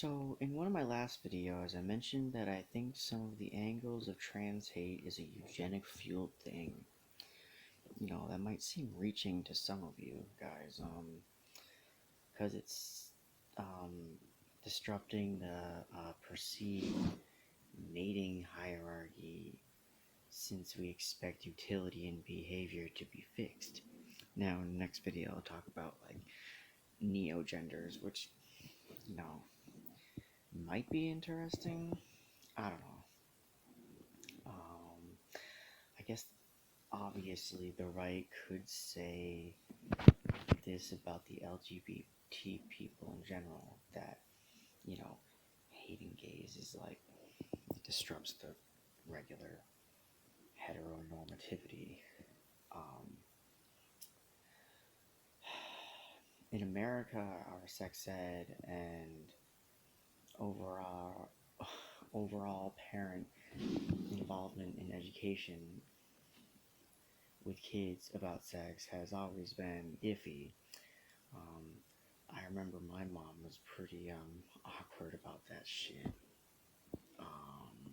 So, in one of my last videos, I mentioned that I think some of the angles of trans hate is a eugenic fueled thing. That might seem reaching to some of you guys, because it's um, disrupting the perceived mating hierarchy since we expect utility and behavior to be fixed. Now, in the next video, I'll talk about like neo-genders, which, you know, might be interesting. I don't know. Um, I guess obviously the right could say this about the LGBT people in general that, you know, hating gays is like, it disrupts the regular heteronormativity. Um, in America, our sex ed and overall overall parent involvement in education with kids about sex has always been iffy. Um, I remember my mom was pretty awkward about that shit. Um,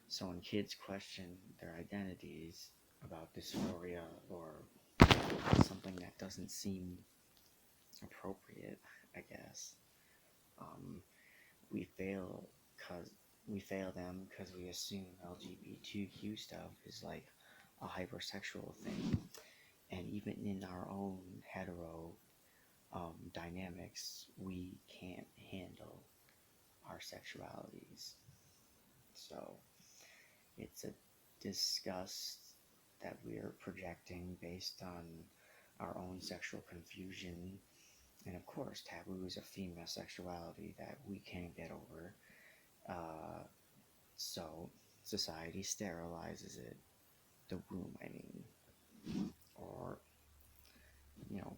so when kids question their identities about dysphoria or something that doesn't seem appropriate, I guess, um, we fail because we fail them because we assume LGBTQ stuff is like a hypersexual thing, and even in our own hetero dynamics, we can't handle our sexualities. So it's a disgust that we're projecting based on our own sexual confusion, and of course, taboos of female sexuality that we can't get over. So society sterilizes it, the womb, I mean, or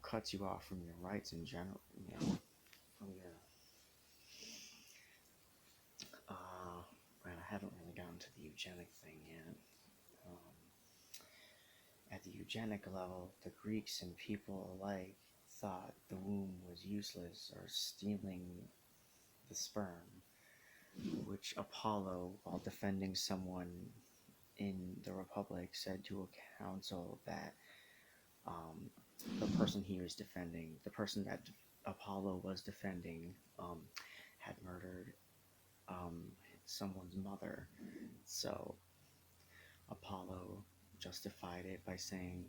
cuts you off from your rights in general, from your man, I haven't really gotten to the eugenic thing yet. Um, at the eugenic level, the Greeks and people alike thought the womb was useless or stealing the sperm, which Apollo, while defending someone in the Republic, said to a council that um, the person he was defending, the person that Apollo was defending, had murdered um, someone's mother. So Apollo justified it by saying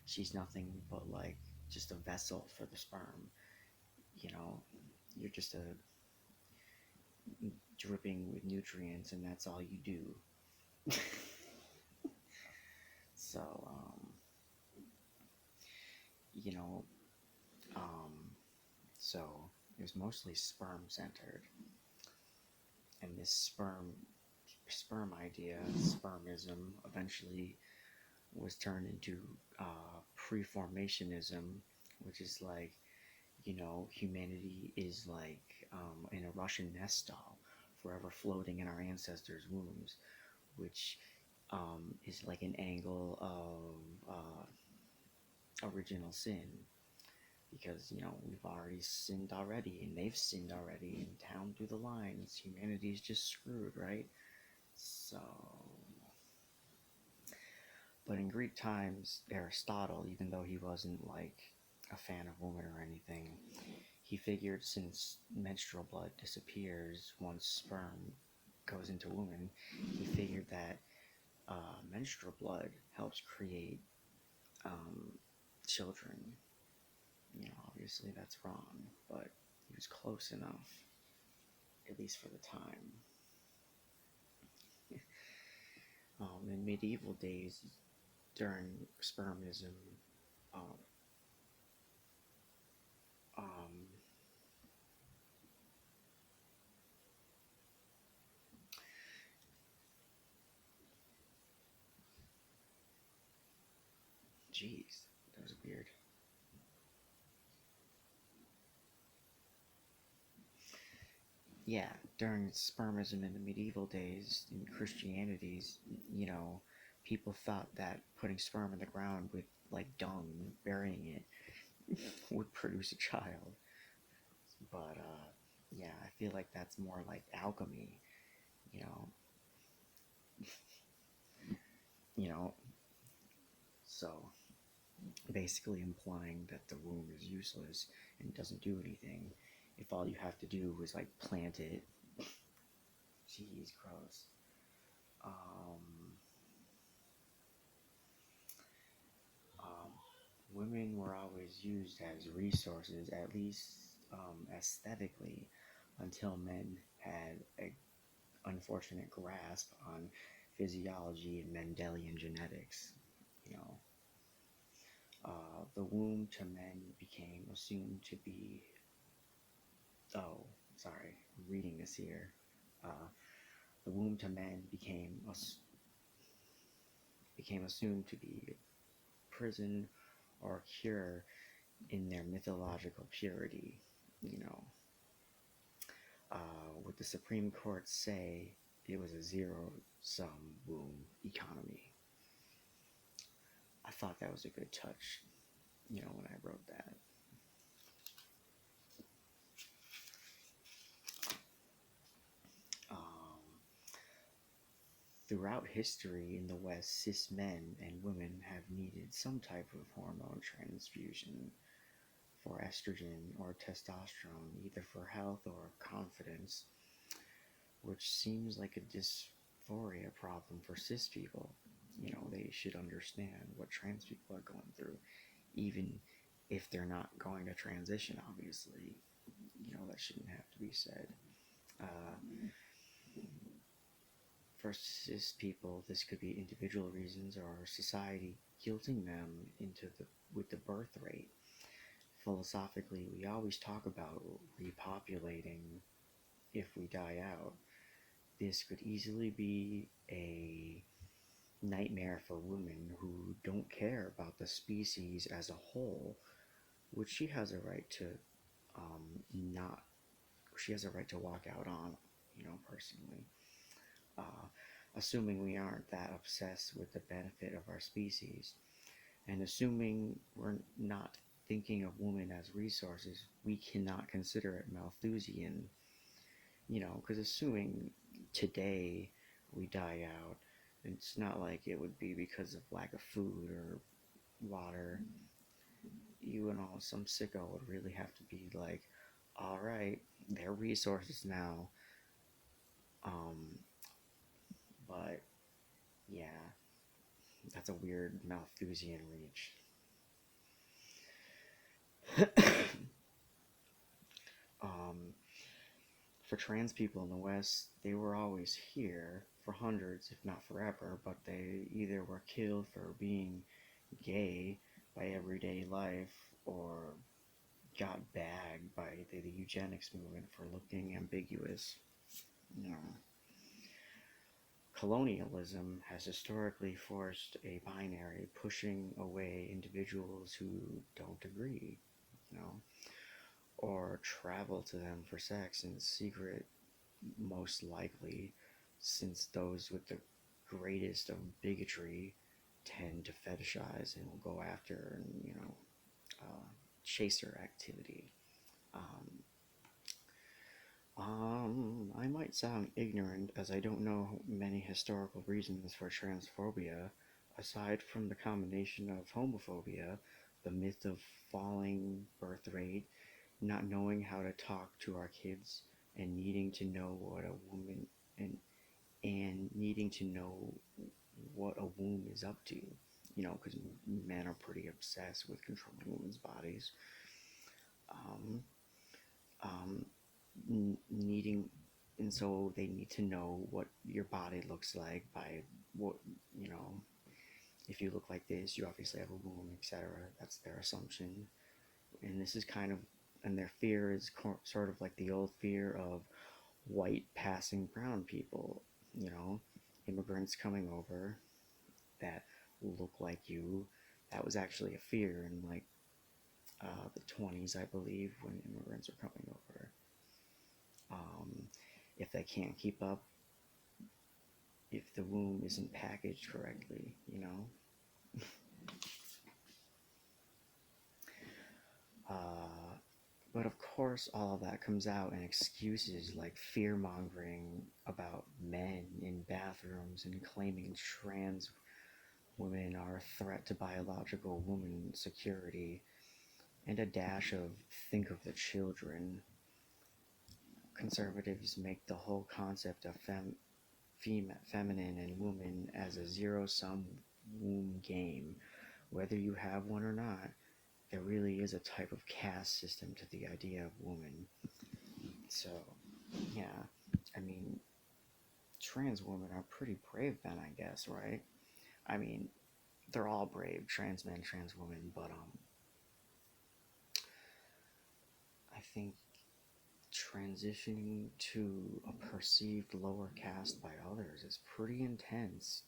she's nothing but like just a vessel for the sperm. You know, you're just a dripping with nutrients, and that's all you do. So, you know, um, so it was mostly sperm centered, and this sperm idea, spermism, eventually was turned into preformationism, which is like, humanity is like in a Russian nest stall, forever floating in our ancestors' wombs, which is like an angle of original sin, because we've already sinned already, and they've sinned already, and down through the lines, humanity's just screwed, right? So, but in Greek times, Aristotle, even though he wasn't like a fan of women or anything, he figured since menstrual blood disappears once sperm goes into women, he figured that menstrual blood helps create children. Obviously that's wrong, but he was close enough, at least for the time. In medieval days, during spermism, um, um, jeez, that was weird. Yeah, during spermism in the medieval days, in Christianities, people thought that putting sperm in the ground with like dung, burying it, would produce a child. But yeah, feel like that's more like alchemy, you know, you know. So basically implying that the womb is useless and doesn't do anything if all you have to do is like plant it. Jeez, gross. Um, um, Women were always used as resources, at least aesthetically, until men had a unfortunate grasp on physiology and Mendelian genetics. You know, the womb to men became assumed to be. Oh, sorry, I'm reading this here. Uh, the womb to men became assumed to be prison or cure in their mythological purity. You know, would the Supreme Court say it was a zero-sum womb economy? I thought that was a good touch, when I wrote that. Um, Throughout history in the West, cis men and women have needed some type of hormone transfusion for estrogen or testosterone, either for health or confidence, which seems like a dysphoria problem for cis people. They should understand what trans people are going through, even if they're not going to transition, obviously. That shouldn't have to be said. Uh, for cis people, this could be individual reasons or society guilting them with the birth rate. Philosophically, we always talk about repopulating if we die out. This could easily be a nightmare for women who don't care about the species as a whole, which she has a right to not. She has a right to walk out on, personally. Uh, Assuming we aren't that obsessed with the benefit of our species, and assuming we're not thinking of women as resources, we cannot consider it Malthusian, because assuming today we die out, it's not like it would be because of lack of food or water. Some sicko would really have to be like, all right, they're resources now. Um, but yeah, that's a weird Malthusian reach. um, for trans people in the West, they were always here for hundreds, if not forever, but they either were killed for being gay by everyday life or got bagged by the eugenics movement for looking ambiguous. You know, colonialism has historically forced a binary, pushing away individuals who don't agree, or travel to them for sex in secret, most likely, since those with the greatest of bigotry tend to fetishize and will go after and, chaser activity. Um, I might sound ignorant as I don't know many historical reasons for transphobia, aside from the combination of homophobia, the myth of falling birth rate, not knowing how to talk to our kids, and needing to know what a woman and needing to know what a womb is up to. Because men are pretty obsessed with controlling women's bodies. Um, um, Needing, and so they need to know what your body looks like by what, you know if you look like this, you obviously have a womb, etc. That's their assumption. And this is kind of, and their fear is sort of like the old fear of white passing brown people, immigrants coming over that look like you. That was actually a fear in like the 20s, I believe, when immigrants were coming over. um, if they can't keep up, if the womb isn't packaged correctly, uh, But of course, all of that comes out in excuses like fear mongering about men in bathrooms and claiming trans women are a threat to biological woman security, and a dash of think of the children. Conservatives make the whole concept of feminine and woman as a zero sum womb game. Whether you have one or not, there really is a type of caste system to the idea of woman. So, yeah, I mean, trans women are pretty brave then, I guess, right? I mean, they're all brave, trans men, trans women, but I think transitioning to a perceived lower caste by others is pretty intense.